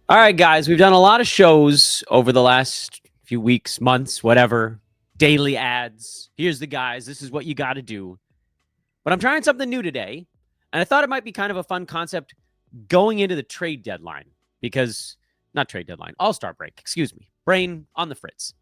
All right, guys, we've done a lot of shows over the last few weeks, months, whatever, daily ads. Here's the guys. This is what you got to do. But I'm trying something new today, and I thought it might be kind of a fun concept going into the trade deadline because, not trade deadline, All-Star break, excuse me, brain on the fritz.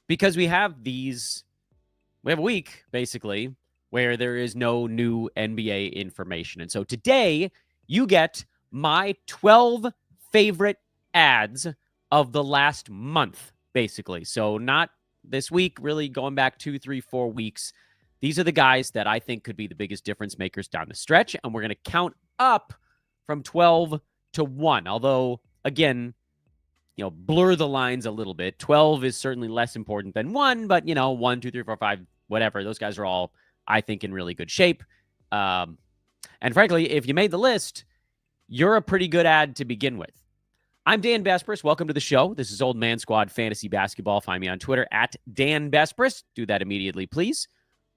Because we have a week, basically, where there is no new NBA information. And so today, you get my 12 favorite ads of the last month, basically. So not this week, really going back 2, 3, 4 weeks. These are the guys that I think could be the biggest difference makers down the stretch. And we're going to count up from 12 to 1. Although, again, blur the lines a little bit. 12 is certainly less important than 1, but, 1, 2, 3, 4, 5, whatever. Those guys are all, I think, in really good shape. And frankly, if you made the list, you're a pretty good ad to begin with. I'm Dan Besbris. Welcome to the show. This is Old Man Squad Fantasy Basketball. Find me on Twitter at Dan Besbris. Do that immediately, please.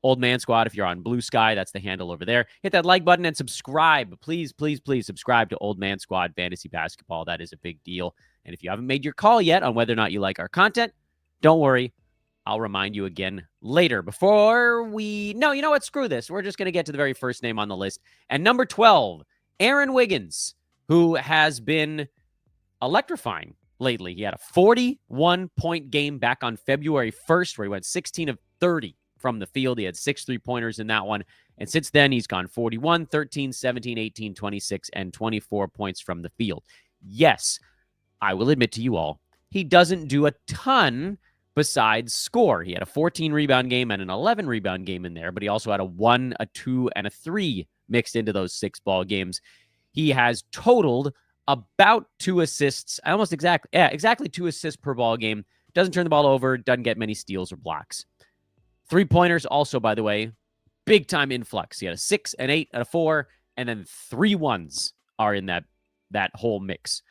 Old Man Squad, if you're on Blue Sky, that's the handle over there. Hit that like button and subscribe. Please, please, please subscribe to Old Man Squad Fantasy Basketball. That is a big deal. And if you haven't made your call yet on whether or not you like our content, don't worry. I'll remind you again later. No, you know what? Screw this. We're just going to get to the very first name on the list. And number 12, Aaron Wiggins, who has been electrifying lately. He had a 41-point game back on February 1st where he went 16 of 30 from the field. He had 6 3-pointers in that one. And since then, he's gone 41, 13, 17, 18, 26, and 24 points from the field. Yes, I will admit to you all, he doesn't do a ton besides score. He had a 14-rebound game and an 11-rebound game in there, but he also had a 1, a 2, and a 3 mixed into those 6-ball games. He has totaled about 2 assists, exactly 2 assists per ball game. Doesn't turn the ball over, doesn't get many steals or blocks. 3-pointers also, by the way, big-time influx. He had a 6, an 8, and a 4, and then 3 1s are in that whole mix.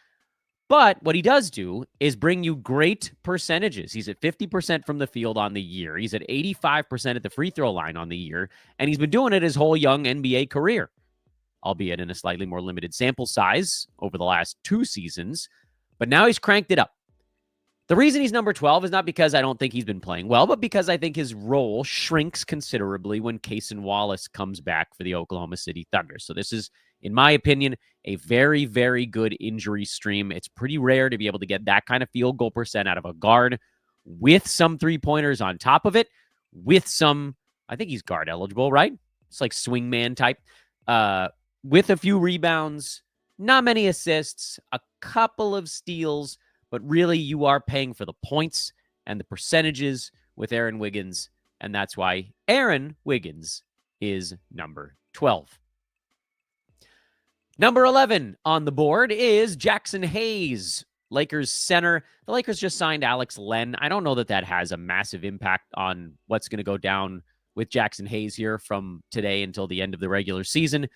But what he does do is bring you great percentages. He's at 50% from the field on the year. He's at 85% at the free throw line on the year, and he's been doing it his whole young NBA career, albeit in a slightly more limited sample size over the last 2 seasons. But now he's cranked it up. The reason he's number 12 is not because I don't think he's been playing well, but because I think his role shrinks considerably when Cason Wallace comes back for the Oklahoma City Thunder. So this is, in my opinion, a very, very good injury stream. It's pretty rare to be able to get that kind of field goal percent out of a guard with some 3-pointers on top of it, with some, I think he's guard eligible, right? It's like swingman type. With a few rebounds, not many assists, a couple of steals, but really you are paying for the points and the percentages with Aaron Wiggins, and that's why Aaron Wiggins is number 12. Number 11 on the board is Jaxson Hayes, Lakers center. The Lakers just signed Alex Len. I don't know that has a massive impact on what's going to go down with Jaxson Hayes here from today until the end of the regular season.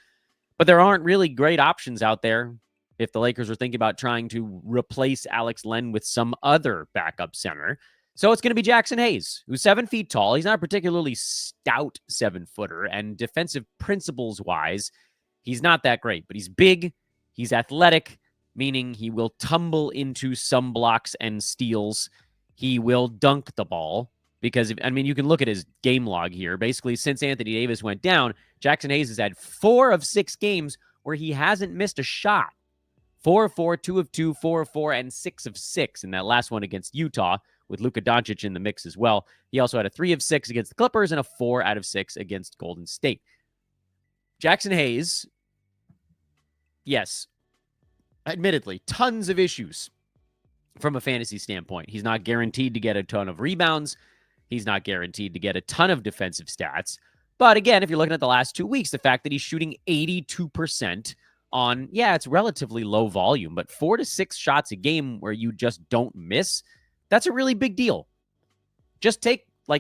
But there aren't really great options out there if the Lakers are thinking about trying to replace Alex Len with some other backup center. So it's going to be Jaxson Hayes, who's 7 feet tall. He's not a particularly stout 7-footer, and defensive principles-wise, he's not that great. But he's big, he's athletic, meaning he will tumble into some blocks and steals. He will dunk the ball. Because, you can look at his game log here. Basically, since Anthony Davis went down, Jaxson Hayes has had 4 of 6 games where he hasn't missed a shot. 4 of 4, 2 of 2, 4 of 4, and 6 of 6 in that last one against Utah with Luka Doncic in the mix as well. He also had a 3 of 6 against the Clippers and a 4 out of 6 against Golden State. Jaxson Hayes, yes, admittedly, tons of issues from a fantasy standpoint. He's not guaranteed to get a ton of rebounds. He's not guaranteed to get a ton of defensive stats. But again, if you're looking at the last 2 weeks, the fact that he's shooting 82% on, it's relatively low volume, but 4 to 6 shots a game where you just don't miss, that's a really big deal. Just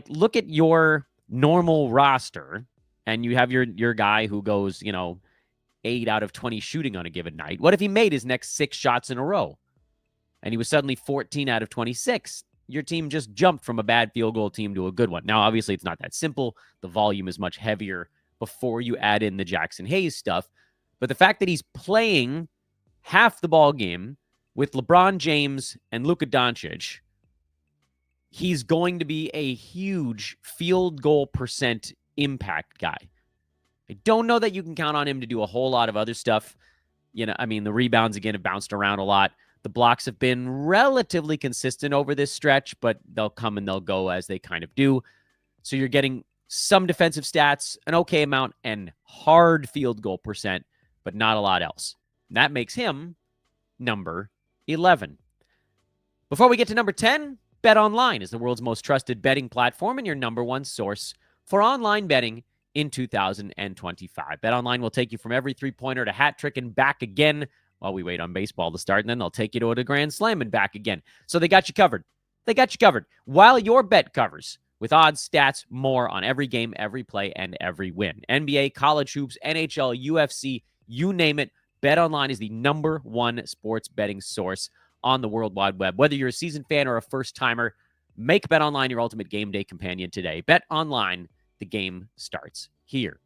look at your normal roster, and you have your guy who goes, 8 out of 20 shooting on a given night. What if he made his next 6 shots in a row? And he was suddenly 14 out of 26. Your team just jumped from a bad field goal team to a good one. Now, obviously, it's not that simple. The volume is much heavier before you add in the Jaxson Hayes stuff. But the fact that he's playing half the ball game with LeBron James and Luka Doncic, he's going to be a huge field goal percent impact guy. I don't know that you can count on him to do a whole lot of other stuff. The rebounds, again, have bounced around a lot. The blocks have been relatively consistent over this stretch, but they'll come and they'll go as they kind of do. So you're getting some defensive stats, an okay amount, and hard field goal percent, but not a lot else. That makes him number 11. Before we get to number 10, BetOnline is the world's most trusted betting platform and your number one source for online betting in 2025. BetOnline will take you from every three-pointer to hat trick and back again while we wait on baseball to start, and then they'll take you to a grand slam and back again. So they got you covered. They got you covered. While your bet covers, with odds, stats, more on every game, every play, and every win. NBA, college hoops, NHL, UFC, you name it, BetOnline is the number one sports betting source on the World Wide Web. Whether you're a seasoned fan or a first-timer, make BetOnline your ultimate game day companion today. BetOnline, the game starts here.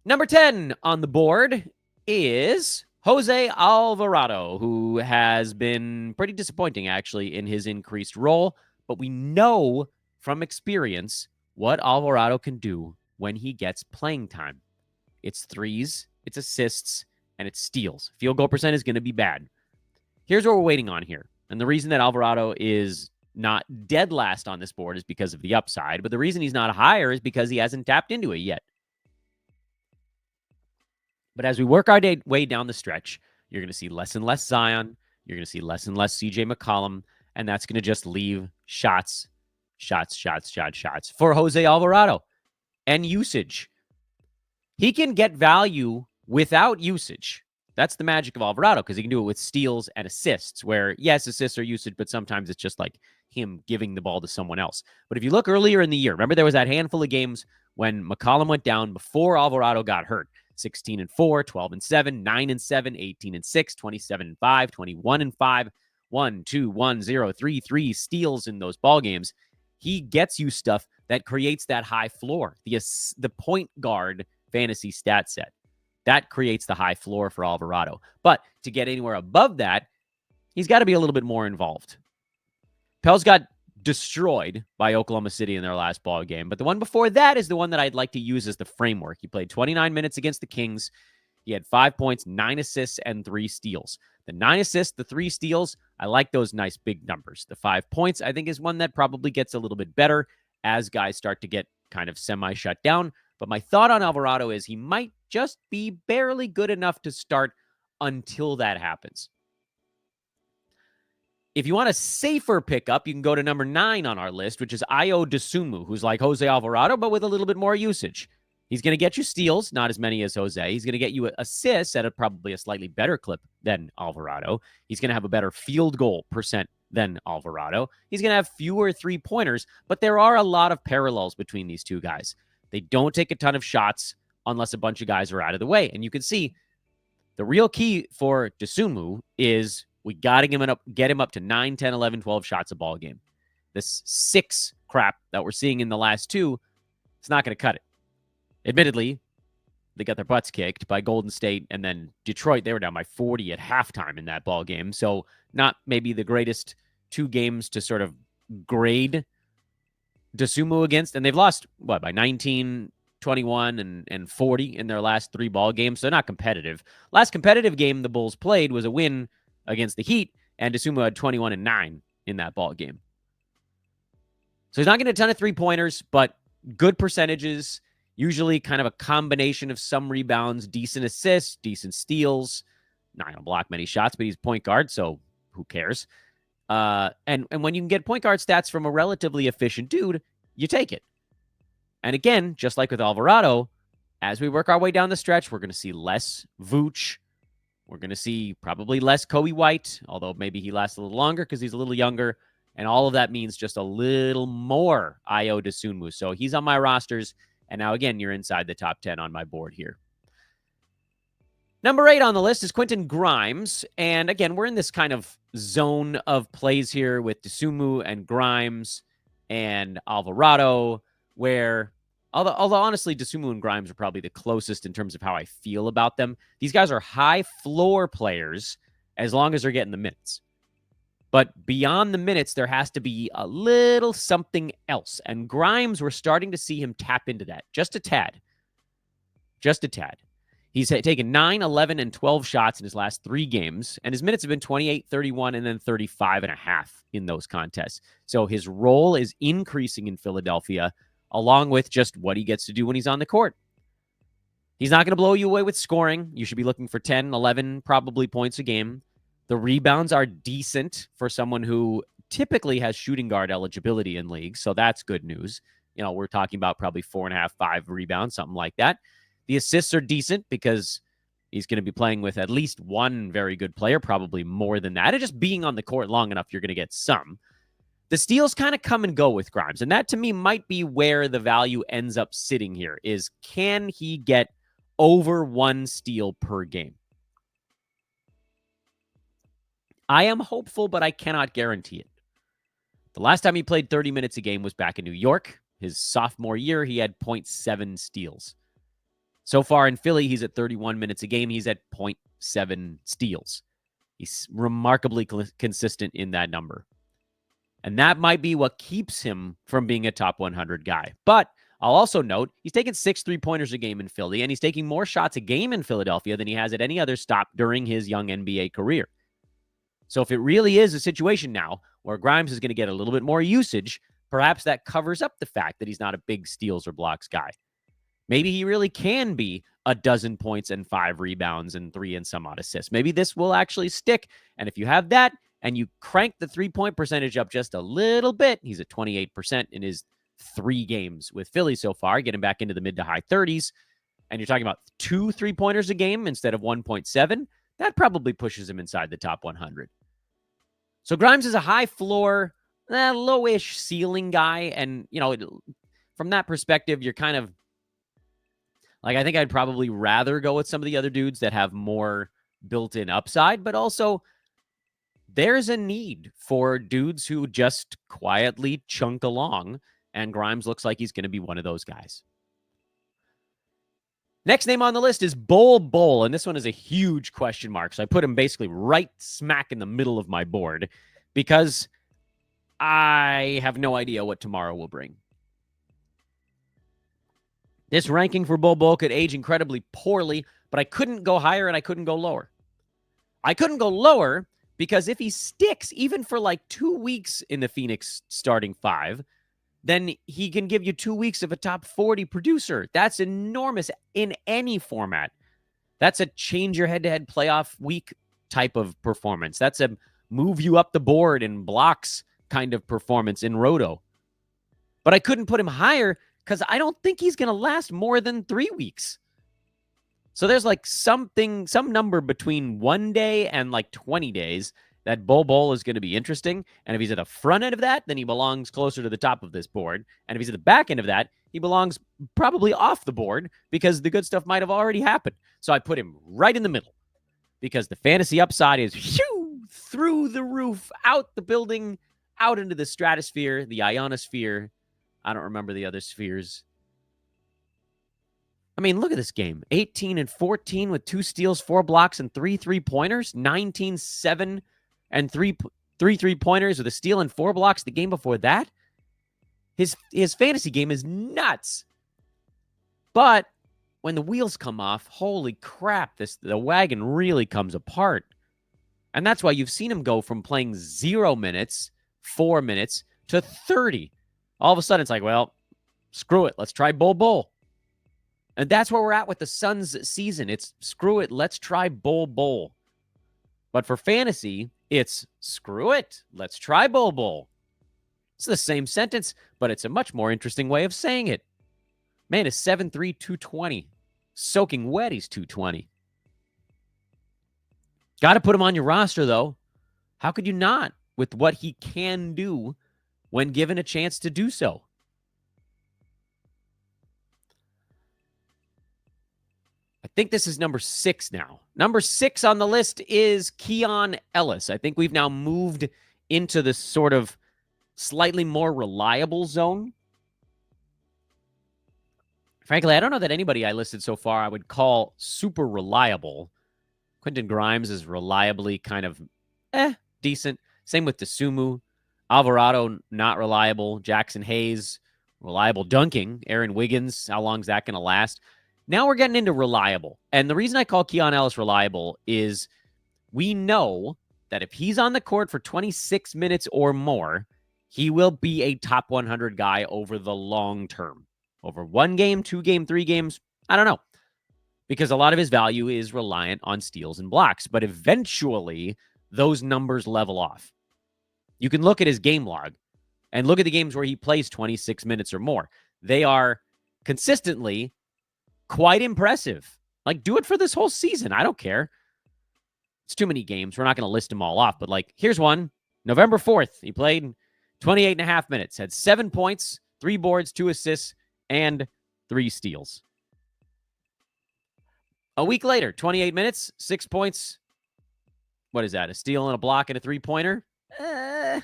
Number 10 on the board is Jose Alvarado, who has been pretty disappointing, actually, in his increased role. But we know from experience what Alvarado can do when he gets playing time. It's threes, it's assists, and it's steals. Field goal percent is going to be bad. Here's what we're waiting on here. And the reason that Alvarado is not dead last on this board is because of the upside. But the reason he's not higher is because he hasn't tapped into it yet. But as we work our way down the stretch, you're going to see less and less Zion. You're going to see less and less CJ McCollum. And that's going to just leave shots for Jose Alvarado and usage. He can get value without usage. That's the magic of Alvarado, because he can do it with steals and assists, where, yes, assists are usage, but sometimes it's just like him giving the ball to someone else. But if you look earlier in the year, remember there was that handful of games when McCollum went down before Alvarado got hurt. 16-4, 12-7, 9-7, 18-6, 27-5, 21-5, 1-2, 1-0, 3 steals in those ball games. He gets you stuff that creates that high floor. The point guard fantasy stat set. That creates the high floor for Alvarado. But to get anywhere above that, he's got to be a little bit more involved. Pels got destroyed by Oklahoma City in their last ball game. But the one before that is the one that I'd like to use as the framework. He played 29 minutes against the Kings. He had 5 points, 9 assists, and 3 steals. The 9 assists, the 3 steals, I like those nice big numbers. The 5 points, I think, is one that probably gets a little bit better as guys start to get kind of semi-shut down. But my thought on Alvarado is he might just be barely good enough to start until that happens. If you want a safer pickup, you can go to number 9 on our list, which is Ayo Dosunmu, who's like Jose Alvarado, but with a little bit more usage. He's going to get you steals, not as many as Jose. He's going to get you assists at probably a slightly better clip than Alvarado. He's going to have a better field goal percent than Alvarado. He's going to have fewer three-pointers, but there are a lot of parallels between these two guys. They don't take a ton of shots unless a bunch of guys are out of the way. And you can see the real key for Dosunmu is we got to get him up to 9, 10, 11, 12 shots a ball game. This 6 crap that we're seeing in the last 2, it's not going to cut it. Admittedly, they got their butts kicked by Golden State, and then Detroit, they were down by 40 at halftime in that ball game. So not maybe the greatest 2 games to sort of grade Dosunmu against. And they've lost, by 19, 21, and 40 in their last 3 ball games. So they're not competitive. Last competitive game the Bulls played was a win against the Heat, and Dosunmu had 21 and 9 in that ball game. So he's not getting a ton of three-pointers, but good percentages. Usually kind of a combination of some rebounds, decent assists, decent steals. Not going to block many shots, but he's point guard, so who cares? And when you can get point guard stats from a relatively efficient dude, you take it. And again, just like with Alvarado, as we work our way down the stretch, we're going to see less Vooch. We're going to see probably less Kobe White, although maybe he lasts a little longer because he's a little younger. And all of that means just a little more Ayo Dosunmu. So he's on my rosters. And now, again, you're inside the top 10 on my board here. Number 8 on the list is Quinton Grimes. And again, we're in this kind of zone of plays here with Dosunmu and Grimes and Alvarado, where, although honestly, Dosunmu and Grimes are probably the closest in terms of how I feel about them. These guys are high floor players as long as they're getting the minutes. But beyond the minutes, there has to be a little something else. And Grimes, we're starting to see him tap into that. Just a tad. Just a tad. He's taken 9, 11, and 12 shots in his last 3 games, and his minutes have been 28, 31, and then 35 and a half in those contests. So his role is increasing in Philadelphia, along with just what he gets to do when he's on the court. He's not going to blow you away with scoring. You should be looking for 10, 11, probably points a game. The rebounds are decent for someone who typically has shooting guard eligibility in leagues, so that's good news. We're talking about probably 4.5, 5 rebounds, something like that. The assists are decent because he's going to be playing with at least one very good player, probably more than that. And just being on the court long enough, you're going to get some. The steals kind of come and go with Grimes, and that to me might be where the value ends up sitting here, is can he get over 1 steal per game? I am hopeful, but I cannot guarantee it. The last time he played 30 minutes a game was back in New York. His sophomore year, he had 0.7 steals. So far in Philly, he's at 31 minutes a game. He's at 0.7 steals. He's remarkably consistent in that number. And that might be what keeps him from being a top 100 guy. But I'll also note he's taking 6 3-pointers a game in Philly, and he's taking more shots a game in Philadelphia than he has at any other stop during his young NBA career. So if it really is a situation now where Grimes is going to get a little bit more usage, perhaps that covers up the fact that he's not a big steals or blocks guy. Maybe he really can be a dozen points and 5 rebounds and 3 and some odd assists. Maybe this will actually stick. And if you have that and you crank the 3-point percentage up just a little bit, he's at 28% in his 3 games with Philly so far, getting back into the mid to high 30s. And you're talking about 2 3-pointers a game instead of 1.7. That probably pushes him inside the top 100. So Grimes is a high floor, lowish ceiling guy. And, from that perspective, you're kind of I think I'd probably rather go with some of the other dudes that have more built-in upside, but also there's a need for dudes who just quietly chunk along, and Grimes looks like he's going to be one of those guys. Next name on the list is Bol Bol, and this one is a huge question mark, so I put him basically right smack in the middle of my board because I have no idea what tomorrow will bring. This ranking for Bol Bol could age incredibly poorly, but I couldn't go higher and I couldn't go lower. I couldn't go lower because if he sticks even for 2 weeks in the Phoenix starting 5, then he can give you 2 weeks of a top 40 producer. That's enormous in any format. That's a change your head-to-head playoff week type of performance. That's a move you up the board in blocks kind of performance in Roto. But I couldn't put him higher because I don't think he's going to last more than 3 weeks. So there's some number between 1 day and 20 days that Bol Bol is going to be interesting. And if he's at the front end of that, then he belongs closer to the top of this board. And if he's at the back end of that, he belongs probably off the board because the good stuff might have already happened. So I put him right in the middle because the fantasy upside is through the roof, out the building, out into the stratosphere, the ionosphere. I don't remember the other spheres. I mean, look at this game. 18 and 14 with 2 steals, 4 blocks, and 3 3-pointers. 19, 7, and 3 3-pointers with a steal and 4 blocks the game before that. His fantasy game is nuts. But when the wheels come off, holy crap, the wagon really comes apart. And that's why you've seen him go from playing 0 minutes, 4 minutes, to 30. All of a sudden, it's well, screw it. Let's try Bol Bol. And that's where we're at with the Suns season. It's screw it. Let's try Bol Bol. But for fantasy, it's screw it. Let's try Bol Bol. It's the same sentence, but it's a much more interesting way of saying it. Man is 7'3", 220. Soaking wet, he's 220. Got to put him on your roster, though. How could you not with what he can do when given a chance to do so? I think this is number 6 now. Number 6 on the list is Keon Ellis. I think we've now moved into the sort of slightly more reliable zone. Frankly, I don't know that anybody I listed so far I would call super reliable. Quentin Grimes is reliably kind of decent. Same with Dosunmu. Alvarado, not reliable. Jaxson Hayes, reliable dunking. Aaron Wiggins, how long is that going to last? Now we're getting into reliable. And the reason I call Keon Ellis reliable is we know that if he's on the court for 26 minutes or more, he will be a top 100 guy over the long term. Over 1 game, 2 game, 3 games, I don't know. Because a lot of his value is reliant on steals and blocks. But eventually, those numbers level off. You can look at his game log and look at the games where he plays 26 minutes or more. They are consistently quite impressive. Like, do it for this whole season. I don't care. It's too many games. We're not going to list them all off. But, like, here's one. November 4th, he played 28 and a half minutes. Had 7 points, 3 boards, 2 assists, and 3 steals. A week later, 28 minutes, 6 points. What is that? A steal and a block and a 3-pointer? Here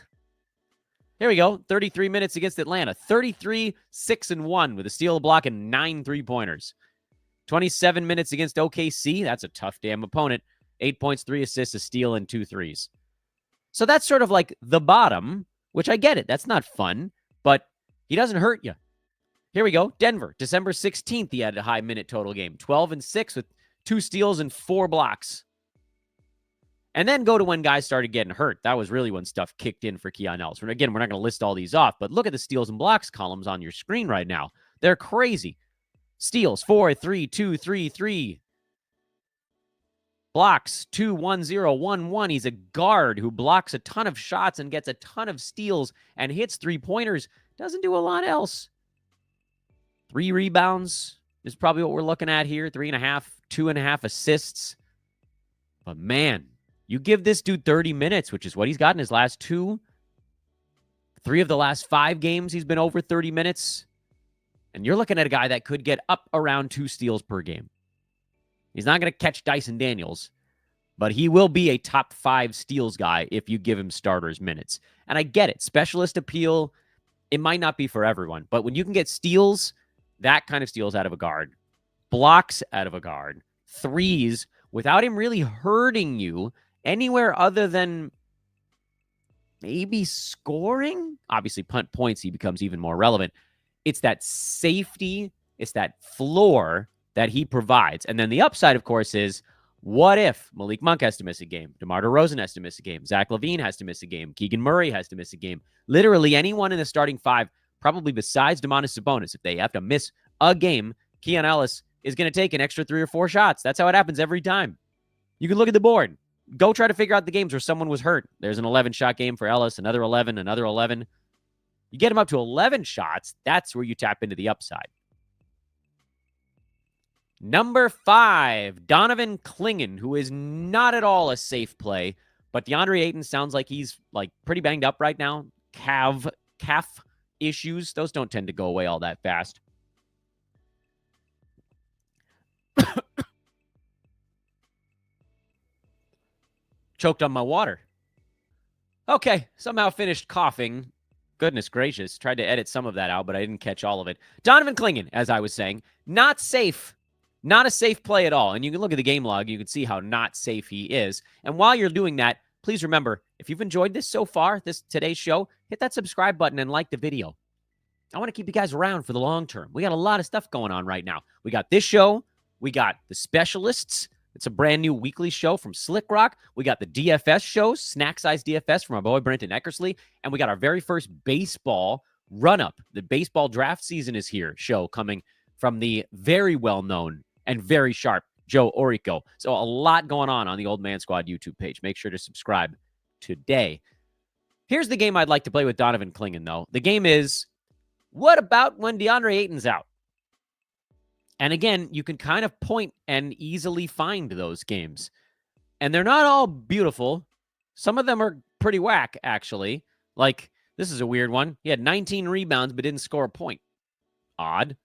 we go. 33 minutes against Atlanta. 33, 6-1 with a steal, a block, and 9 3-pointers. 27 minutes against OKC. That's a tough damn opponent. 8 points, 3 assists, a steal, and 2 threes. So that's sort of like the bottom, which I get it. That's not fun, but he doesn't hurt you. Here we go. Denver, December 16th, he had a high minute total game. 12 and 6 with 2 steals and 4 blocks. And then go to when guys started getting hurt. That was really when stuff kicked in for Keon Ellis. Again, we're not going to list all these off, but look at the steals and blocks columns on your screen right now. They're crazy. Steals, 4, 3, 2, 3, 3. Blocks, 2, 1, 0, 1, 1. He's a guard who blocks a ton of shots and gets a ton of steals and hits 3-pointers. Doesn't do a lot else. 3 rebounds is probably what we're looking at here. 3.5, 2.5 assists. But man, you give this dude 30 minutes, which is what he's got in his last 2. 3 of the last 5 games, he's been over 30 minutes. And you're looking at a guy that could get up around 2 steals per game. He's not going to catch Dyson Daniels, but he will be a top 5 steals guy if you give him starters minutes. And I get it. Specialist appeal, it might not be for everyone. But when you can get steals, that kind of steals out of a guard, blocks out of a guard, threes, without him really hurting you anywhere other than maybe scoring. Obviously, punt points, he becomes even more relevant. It's that safety, it's that floor that he provides. And then the upside, of course, is what if Malik Monk has to miss a game? DeMar DeRozan has to miss a game. Zach LaVine has to miss a game. Keegan Murray has to miss a game. Literally anyone in the starting 5, probably besides Domantas Sabonis, if they have to miss a game, Keon Ellis is going to take an extra 3 or 4 shots. That's how it happens every time. You can look at the board. Go try to figure out the games where someone was hurt. There's an 11-shot game for Ellis, another 11, another 11. You get him up to 11 shots, that's where you tap into the upside. Number 5, Donovan Clingan, who is not at all a safe play, but DeAndre Ayton sounds like he's like pretty banged up right now. Calf issues, those don't tend to go away all that fast. Choked on my water. Okay, somehow finished coughing. Goodness gracious. Tried to edit some of that out, but I didn't catch all of it. Donovan Clingan, as I was saying, not safe. Not a safe play at all. And you can look at the game log. You can see how not safe he is. And while you're doing that, please remember, if you've enjoyed this so far, today's show, hit that subscribe button and like the video. I want to keep you guys around for the long term. We got a lot of stuff going on right now. We got this show. We got the Specialists. It's a brand new weekly show from Slick Rock. We got the DFS show, Snack Size DFS from our boy Brenton Eckersley. And we got our very first baseball run-up. The baseball draft season is here show coming from the very well-known and very sharp Joe Orico. So a lot going on the Old Man Squad YouTube page. Make sure to subscribe today. Here's the game I'd like to play with Donovan Clingan, though. The game is, what about when DeAndre Ayton's out? And again, you can kind of point and easily find those games. And they're not all beautiful. Some of them are pretty whack, actually. Like, this is a weird one. He had 19 rebounds, but didn't score a point. Odd.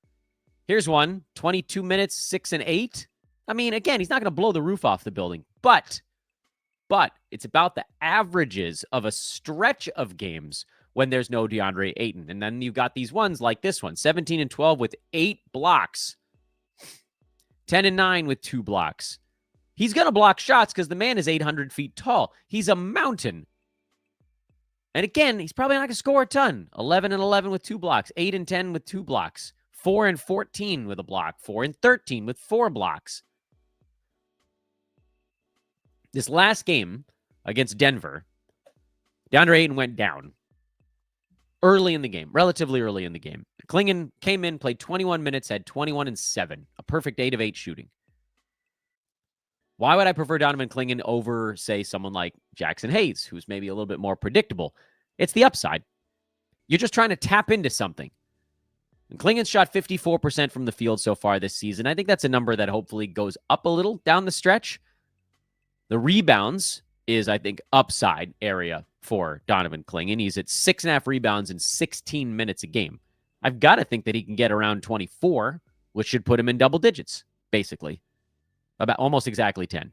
Here's one, 22 minutes, 6 and 8. I mean, again, he's not going to blow the roof off the building. But it's about the averages of a stretch of games when there's no DeAndre Ayton. And then you've got these ones like this one, 17 and 12 with 8 blocks. 10 and 9 with 2 blocks. He's going to block shots because the man is 800 feet tall. He's a mountain. And again, he's probably not going to score a ton. 11 and 11 with 2 blocks, 8 and 10 with 2 blocks, 4 and 14 with a block, 4 and 13 with 4 blocks. This last game against Denver, DeAndre Ayton went down early in the game, relatively early in the game. Clingan came in, played 21 minutes, had 21 and 7, a perfect 8 of 8 shooting. Why would I prefer Donovan Clingan over, say, someone like Jaxson Hayes, who's maybe a little bit more predictable? It's the upside. You're just trying to tap into something. And Clingan's shot 54% from the field so far this season. I think that's a number that hopefully goes up a little down the stretch. The rebounds is, I think, upside area for Donovan Clingan. He's at 6.5 rebounds in 16 minutes a game. I've got to think that he can get around 24, which should put him in double digits, basically. About almost exactly 10.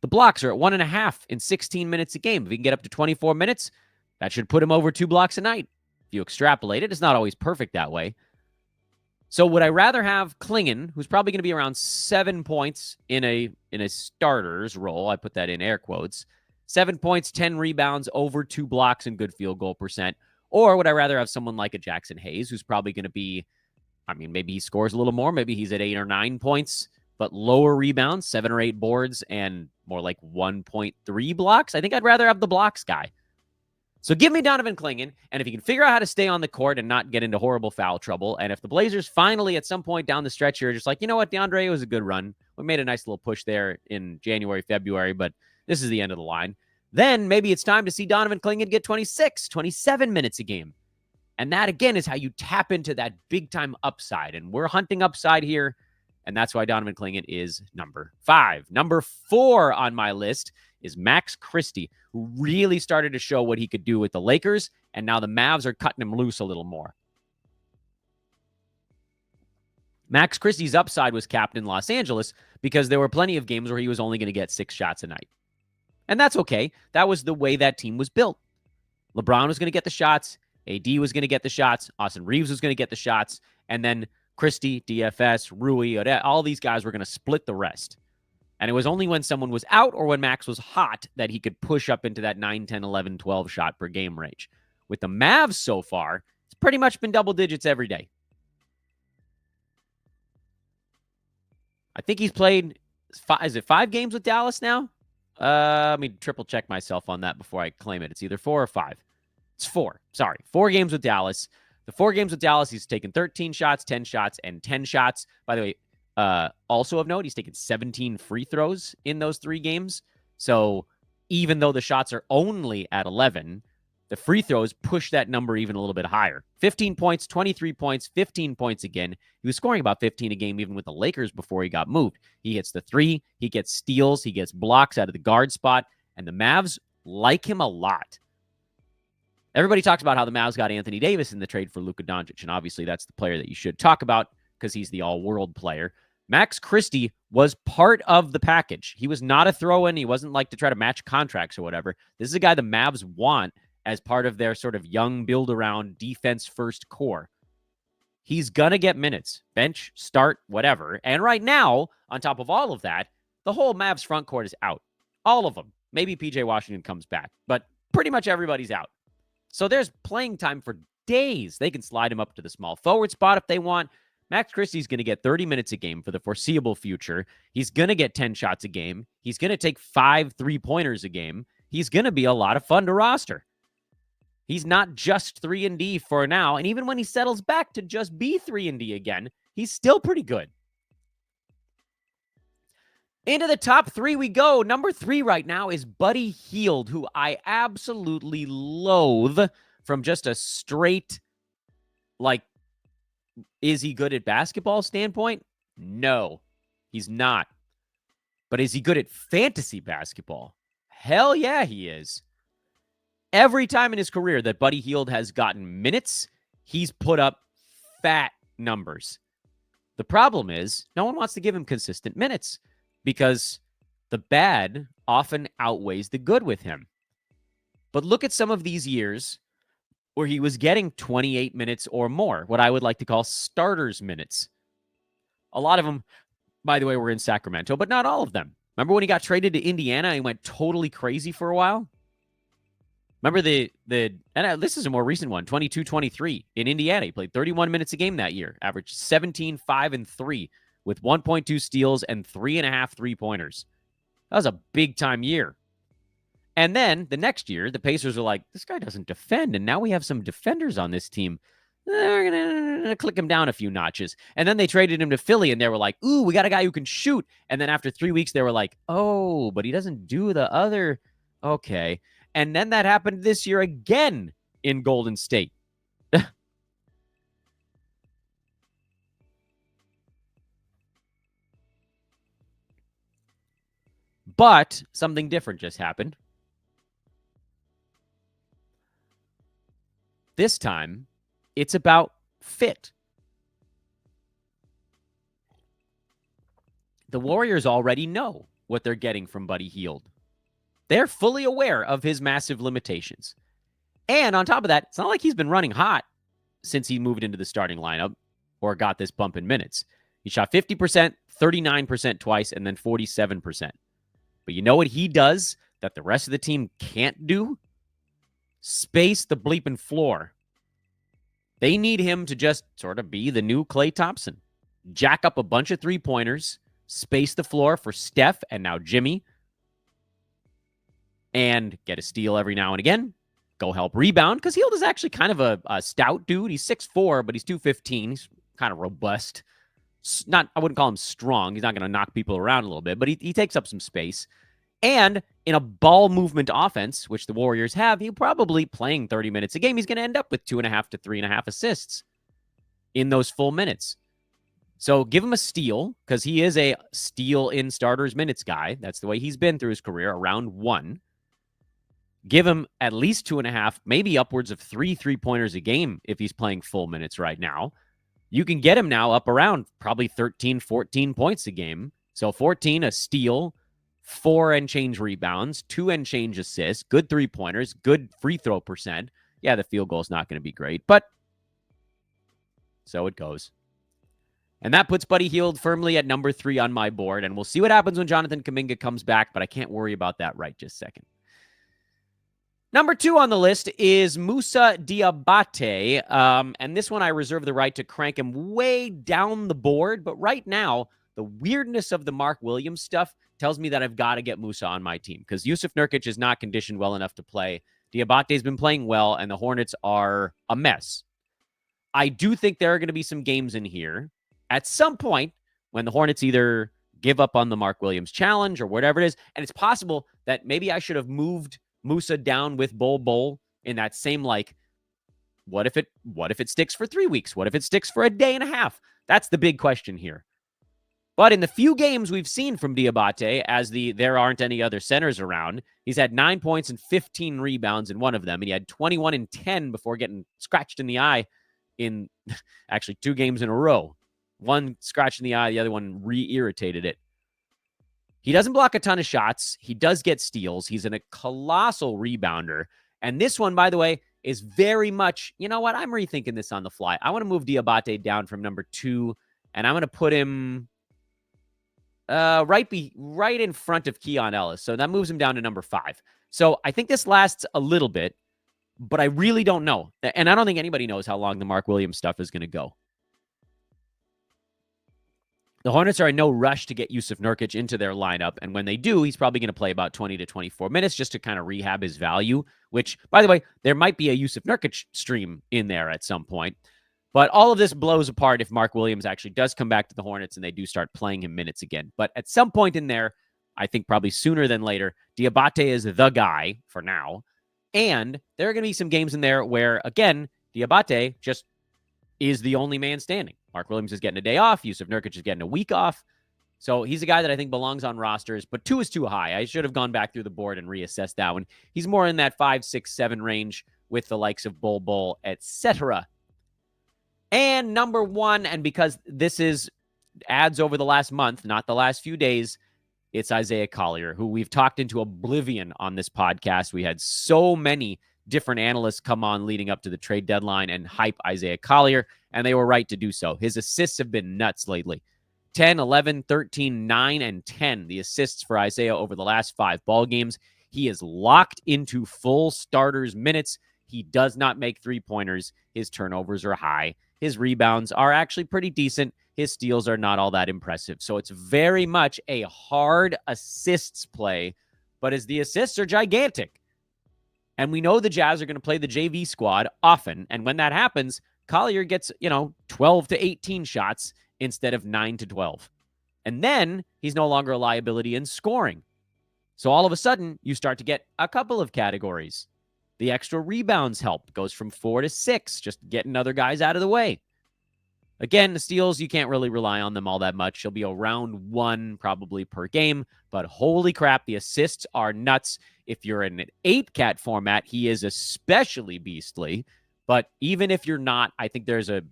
The blocks are at 1.5 in 16 minutes a game. If he can get up to 24 minutes, that should put him over 2 blocks a night. If you extrapolate it, it's not always perfect that way. So would I rather have Clingan, who's probably going to be around 7 points in a starter's role? I put that in air quotes. 7 points, 10 rebounds, over 2 blocks, and good field goal percent. Or would I rather have someone like a Jaxson Hayes, who's probably going to be, maybe he scores a little more. Maybe he's at 8 or 9 points, but lower rebounds, 7 or 8 boards, and more like 1.3 blocks. I think I'd rather have the blocks guy. So give me Donovan Clingan, and if you can figure out how to stay on the court and not get into horrible foul trouble, and if the Blazers finally at some point down the stretch here are just like, you know what, DeAndre was a good run. We made a nice little push there in January, February, but this is the end of the line. Then maybe it's time to see Donovan Clingan get 26, 27 minutes a game. And that, again, is how you tap into that big-time upside. And we're hunting upside here, and that's why Donovan Clingan is number 5. Number 4 on my list is Max Christie, who really started to show what he could do with the Lakers, and now the Mavs are cutting him loose a little more. Max Christie's upside was capped in Los Angeles because there were plenty of games where he was only going to get 6 shots a night. And that's okay. That was the way that team was built. LeBron was going to get the shots. AD was going to get the shots. Austin Reeves was going to get the shots. And then Christie, DFS, Rui, all these guys were going to split the rest. And it was only when someone was out or when Max was hot that he could push up into that 9, 10, 11, 12 shot per game range. With the Mavs so far, it's pretty much been double digits every day. I think he's played, is it 5 games with Dallas now? Let me triple check myself on that before I claim it. It's either 4 or 5. It's 4. Sorry. 4 games with Dallas. The 4 games with Dallas, he's taken 13 shots, 10 shots, and 10 shots. By the way, also of note, he's taken 17 free throws in those 3 games. So even though the shots are only at 11, the free throws push that number even a little bit higher. 15 points, 23 points, 15 points again. He was scoring about 15 a game even with the Lakers before he got moved. He hits the 3, he gets steals, he gets blocks out of the guard spot, and the Mavs like him a lot. Everybody talks about how the Mavs got Anthony Davis in the trade for Luka Doncic, and obviously that's the player that you should talk about because he's the all-world player. Max Christie was part of the package. He was not a throw-in. He wasn't like to try to match contracts or whatever. This is a guy the Mavs want as part of their sort of young build-around defense-first core. He's going to get minutes, bench, start, whatever. And right now, on top of all of that, the whole Mavs front court is out. All of them. Maybe P.J. Washington comes back, but pretty much everybody's out. So there's playing time for days. They can slide him up to the small forward spot if they want. Max Christie's going to get 30 minutes a game for the foreseeable future. He's going to get 10 shots a game. He's going to take 5 3-pointers a game. He's going to be a lot of fun to roster. He's not just 3-and-D for now, and even when he settles back to just be 3-and-D again, he's still pretty good. Into the top 3 we go. Number 3 right now is Buddy Hield, who I absolutely loathe from just a straight, is he good at basketball standpoint? No, he's not. But is he good at fantasy basketball? Hell yeah, he is. Every time in his career that Buddy Hield has gotten minutes, he's put up fat numbers. The problem is no one wants to give him consistent minutes because the bad often outweighs the good with him. But look at some of these years where he was getting 28 minutes or more, what I would like to call starters minutes. A lot of them, by the way, were in Sacramento, but not all of them. Remember when he got traded to Indiana and he went totally crazy for a while? Remember and this is a more recent one, 22-23 in Indiana. He played 31 minutes a game that year, averaged 17, 5, and 3 with 1.2 steals and 3.5 3-pointers. That was a big-time year. And then the next year, the Pacers were like, this guy doesn't defend, and now we have some defenders on this team. We're going to click him down a few notches. And then they traded him to Philly, and they were like, ooh, we got a guy who can shoot. And then after 3 weeks, they were like, oh, but he doesn't do the other. Okay. And then that happened this year again in Golden State. But something different just happened. This time, it's about fit. The Warriors already know what they're getting from Buddy Hield. They're fully aware of his massive limitations. And on top of that, it's not like he's been running hot since he moved into the starting lineup or got this bump in minutes. He shot 50%, 39% twice, and then 47%. But you know what he does that the rest of the team can't do? Space the bleeping floor. They need him to just sort of be the new Klay Thompson. Jack up a bunch of three-pointers, space the floor for Steph and now Jimmy, and get a steal every now and again. Go help rebound, because Hield is actually kind of a stout dude. He's 6'4", but he's 215. He's kind of robust. I wouldn't call him strong. He's not going to knock people around a little bit, but he takes up some space. And in a ball movement offense, which the Warriors have, he'll probably playing 30 minutes a game. He's going to end up with 2.5 to 3.5 assists in those full minutes. So give him a steal, because he is a steal in starters minutes guy. That's the way he's been through his career, around 1. Give him at least 2.5, maybe upwards of 3 3-pointers a game if he's playing full minutes right now. You can get him now up around probably 13, 14 points a game. So 14, a steal, 4 and change rebounds, 2 and change assists, good 3-pointers, good free throw percent. Yeah, the field goal is not going to be great, but so it goes. And that puts Buddy Hield firmly at number 3 on my board. And we'll see what happens when Jonathan Kuminga comes back, but I can't worry about that right just a second. Number 2 on the list is Musa Diabate. And this one I reserve the right to crank him way down the board. But right now, the weirdness of the Mark Williams stuff tells me that I've got to get Musa on my team, because Jusuf Nurkic is not conditioned well enough to play. Diabate's been playing well, and the Hornets are a mess. I do think there are going to be some games in here at some point when the Hornets either give up on the Mark Williams challenge or whatever it is. And it's possible that maybe I should have moved Musa down with Bol Bol in that same, like, what if it sticks for 3 weeks? What if it sticks for a day and a half? That's the big question here. But in the few games we've seen from Diabate, as there aren't any other centers around, he's had 9 points and 15 rebounds in one of them, and he had 21 and 10 before getting scratched in the eye in actually 2 games in a row. One scratch in the eye, the other one re-irritated it. He doesn't block a ton of shots. He does get steals. He's a colossal rebounder. And this one, by the way, is very much, you know what? I'm rethinking this on the fly. I want to move Diabate down from number 2, and I'm going to put him right in front of Keon Ellis. So that moves him down to number 5. So I think this lasts a little bit, but I really don't know. And I don't think anybody knows how long the Mark Williams stuff is going to go. The Hornets are in no rush to get Jusuf Nurkic into their lineup, and when they do, he's probably going to play about 20 to 24 minutes just to kind of rehab his value, which, by the way, there might be a Jusuf Nurkic stream in there at some point. But all of this blows apart if Mark Williams actually does come back to the Hornets and they do start playing him minutes again. But at some point in there, I think probably sooner than later, Diabate is the guy for now. And there are going to be some games in there where, again, Diabate just is the only man standing. Mark Williams is getting a day off. Jusuf Nurkic is getting a week off. So he's a guy that I think belongs on rosters, but 2 is too high. I should have gone back through the board and reassessed that one. He's more in that 5, 6, 7 range with the likes of Bol Bol, etc. And number 1, and because this is ads over the last month, not the last few days, it's Isaiah Collier, who we've talked into oblivion on this podcast. We had so many different analysts come on leading up to the trade deadline and hype Isaiah Collier, and they were right to do so. His assists have been nuts lately. 10, 11, 13, 9, and 10, the assists for Isaiah over the last 5 ball games. He is locked into full starters minutes. He does not make three-pointers. His turnovers are high. His rebounds are actually pretty decent. His steals are not all that impressive. So it's very much a hard assists play, but as the assists are gigantic. And we know the Jazz are going to play the JV squad often. And when that happens, Collier gets, 12 to 18 shots instead of 9 to 12. And then he's no longer a liability in scoring. So all of a sudden, you start to get a couple of categories. The extra rebounds help. Goes from 4 to 6, just getting other guys out of the way. Again, the steals, you can't really rely on them all that much. He'll be around 1 probably per game, but holy crap, the assists are nuts. If you're in an 8-cat format, he is especially beastly. But even if you're not, I think there's a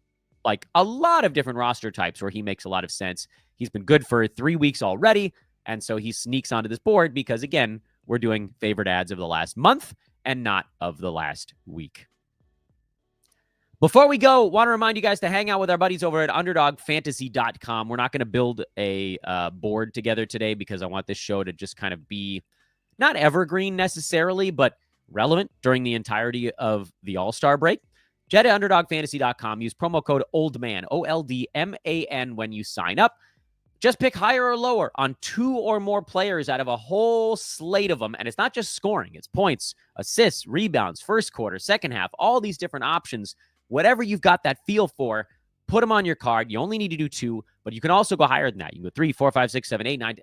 lot of different roster types where he makes a lot of sense. He's been good for 3 weeks already, and so he sneaks onto this board because, again, we're doing favorite ads of the last month and not of the last week. Before we go, want to remind you guys to hang out with our buddies over at UnderdogFantasy.com. We're not going to build a board together today because I want this show to just kind of be not evergreen necessarily, but relevant during the entirety of the All-Star break. Jet at UnderdogFantasy.com. Use promo code OLDMAN, OLDMAN, when you sign up. Just pick higher or lower on 2 or more players out of a whole slate of them. And it's not just scoring. It's points, assists, rebounds, first quarter, second half, all these different options. Whatever you've got that feel for, put them on your card. You only need to do 2, but you can also go higher than that. You can go 3, 4, 5, 6, 7, 8, 9.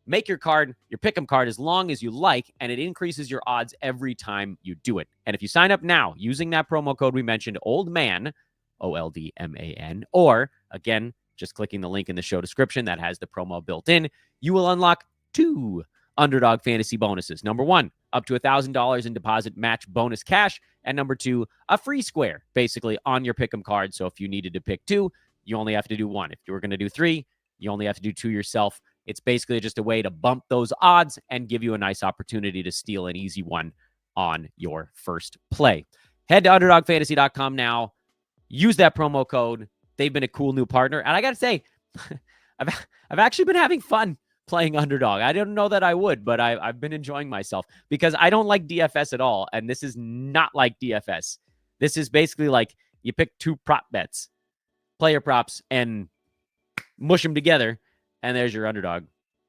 Make your card, your pick'em card, as long as you like, and it increases your odds every time you do it. And if you sign up now using that promo code we mentioned, OLDMAN, OLDMAN, or, again, just clicking the link in the show description that has the promo built in, you will unlock 2 Underdog Fantasy bonuses. Number 1, up to $1,000 in deposit match bonus cash. And number 2, a free square, basically, on your pick'em card. So if you needed to pick 2, you only have to do 1. If you were going to do 3, you only have to do 2 yourself. It's basically just a way to bump those odds and give you a nice opportunity to steal an easy one on your first play. Head to UnderdogFantasy.com now. Use that promo code. They've been a cool new partner. And I got to say, I've actually been having fun playing Underdog. I didn't know that I would, but I've been enjoying myself because I don't like DFS at all. And this is not like DFS. This is basically like you pick 2 prop bets, player props, and mush them together. And there's your Underdog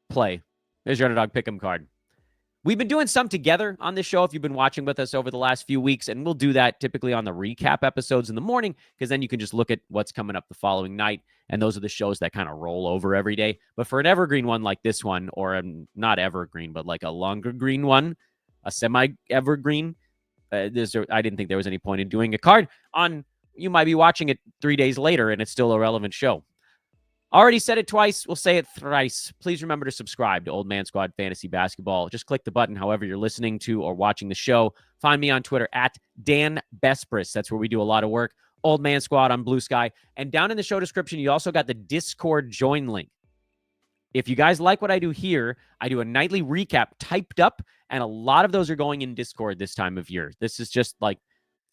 play. There's your Underdog pick'em card. We've been doing some together on this show if you've been watching with us over the last few weeks, and we'll do that typically on the recap episodes in the morning because then you can just look at what's coming up the following night, and those are the shows that kind of roll over every day. But for an evergreen one like this one, or not evergreen, but like a longer green one, a semi-evergreen, I didn't think there was any point in doing a card on. You might be watching it 3 days later, and it's still a relevant show. Already said it twice. We'll say it thrice. Please remember to subscribe to Old Man Squad Fantasy Basketball. Just click the button however you're listening to or watching the show. Find me on Twitter at Dan Bespris. That's where we do a lot of work. Old Man Squad on Blue Sky. And down in the show description, you also got the Discord join link. If you guys like what I do here, I do a nightly recap typed up, and a lot of those are going in Discord this time of year. This is just like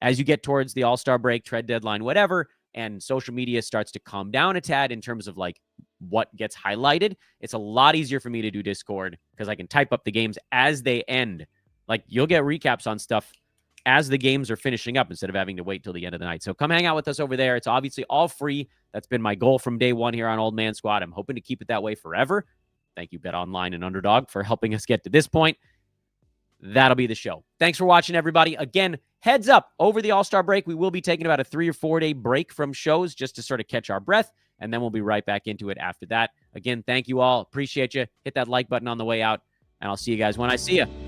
as you get towards the All-Star break, trade deadline, whatever, and social media starts to calm down a tad in terms of like what gets highlighted, it's a lot easier for me to do Discord because I can type up the games as they end. Like you'll get recaps on stuff as the games are finishing up instead of having to wait till the end of the night. So come hang out with us over there. It's obviously all free. That's been my goal from day one here on Old Man Squad. I'm hoping to keep it that way forever. Thank you, Bet Online and Underdog, for helping us get to this point. That'll be the show. Thanks for watching, everybody. Again, heads up, over the All-Star break, we will be taking about a 3 or 4 day break from shows just to sort of catch our breath, and then we'll be right back into it after that. Again, thank you all. Appreciate you. Hit that like button on the way out, and I'll see you guys when I see you.